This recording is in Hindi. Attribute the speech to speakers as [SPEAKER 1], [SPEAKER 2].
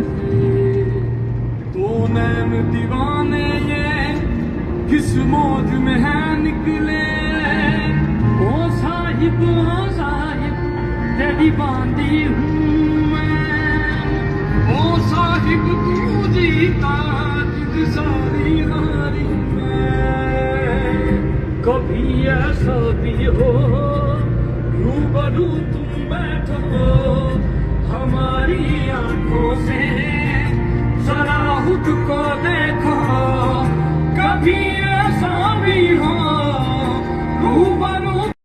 [SPEAKER 1] से। तो नैन दीवाने ये किस मौज में है निकले, ओ साहिब तेरी बांधी हूँ मैं। ओ साहिब तू जीता जिद सारी हारी मैं। कभी ऐसा भी हो रूबरू तुम बैठो